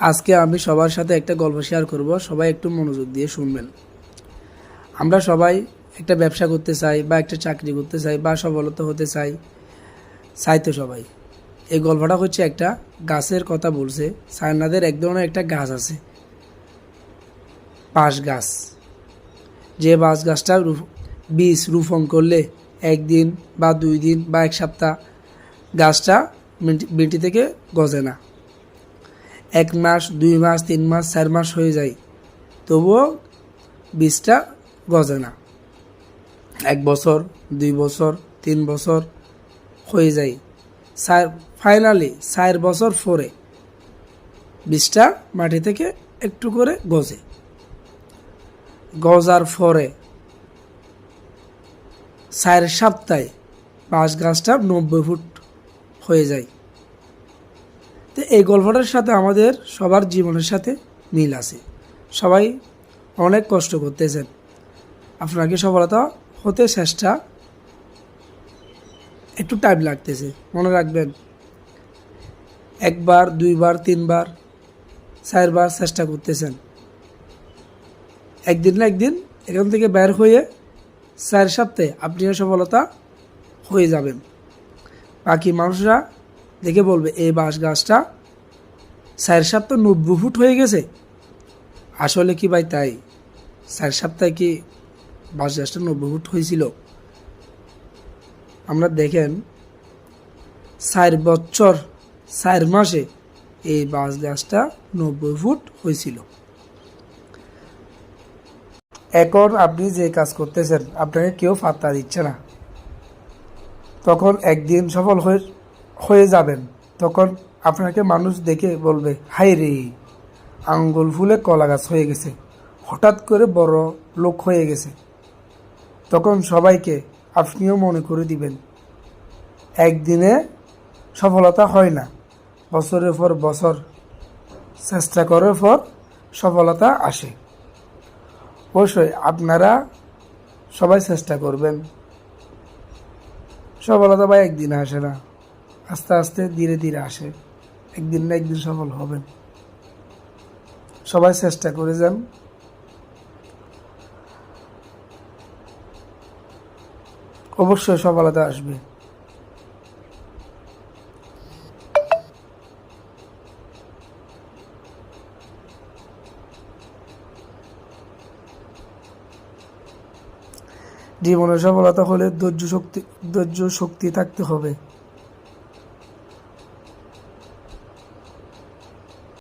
আজকে আমি সবার সাথে একটা গল্প শেয়ার করব, সবাই একটু মনোযোগ দিয়ে শুনবেন। আমরা সবাই একটা ব্যবসা করতে চাই বা একটা চাকরি করতে চাই বা সফলতা হতে চাই তো সবাই। এই গল্পটা হচ্ছে একটা গাছের কথা বলছে। চায়নাদের এক ধরনের একটা গাছ আছে, বাঁশ গাছ। যে বাঁশ গাছটা বীজ রোপণ করলে একদিন বা 2 দিন বা 1 সপ্তাহ গাছটা মাটি থেকে গজে না। 1 মাস, 2 মাস, 3 মাস, 4 মাস হয়ে যায়, তবুও বীজটা গজে না। 1 বছর, 2 বছর, 3 বছর হয়ে যায়, ফাইনালি 4 বছর পরে বীজটা মাটি থেকে একটু করে গজে। গজার পরে 4 সপ্তাহে বাঁশ গাছটা 90 ফুট হয়ে যায়। তো এই গল্পটার সাথে আমাদের সবার জীবনের সাথে মিল আছে। সবাই অনেক কষ্ট করতেছেন, আপনাকে সফলতা হতে চেষ্টা একটু টাইম লাগতেছে। মনে রাখবেন, 1 বার, 2 বার, 3 বার, 4 বার চেষ্টা করতেছেন, একদিন না একদিন এখান থেকে বের হয়ে 4 সপ্তাহে আপনিও সফলতা হয়ে যাবেন। বাকি মানুষরা দেখে বলবে এই বাঁশ গাছটা 4 সপ্তাহ 90 ফুট হয়ে গেছে। আসলে কি ভাই তাই? 4 সপ্তাহে কি বাঁশ গাছটা 90 ফুট হয়েছিল? আমরা দেখেন 4 বছর 4 মাসে এই বাঁশ গাছটা 90 ফুট হয়েছিল। এখন আপনি যে কাজ করতেছেন আপনাকে কেউ পাত্তা দিচ্ছে না, তখন একদিন সফল হয়ে যাবেন। তখন আপনাকে মানুষ দেখে বলবে, হাই রে, আঙ্গুল ফুলে কলা গাছ হয়ে গেছে, হঠাৎ করে বড় লোক হয়ে গেছে। তখন সবাইকে আপনিও মনে করে দিবেন। একদিনে সফলতা হয় না, বছরের পর বছর চেষ্টা করার পর সফলতা আসে। অবশ্যই আপনারা সবাই চেষ্টা করবেন। সফলতা ভাই একদিনে আসে না, আস্তে আস্তে ধীরে ধীরে আসে। একদিন না একদিন সফল হবেন। সবাই চেষ্টা করে যান, অবশ্যই সফলতা আসবে। জীবনে সফলতা হলে ধৈর্য শক্তি থাকতে হবে।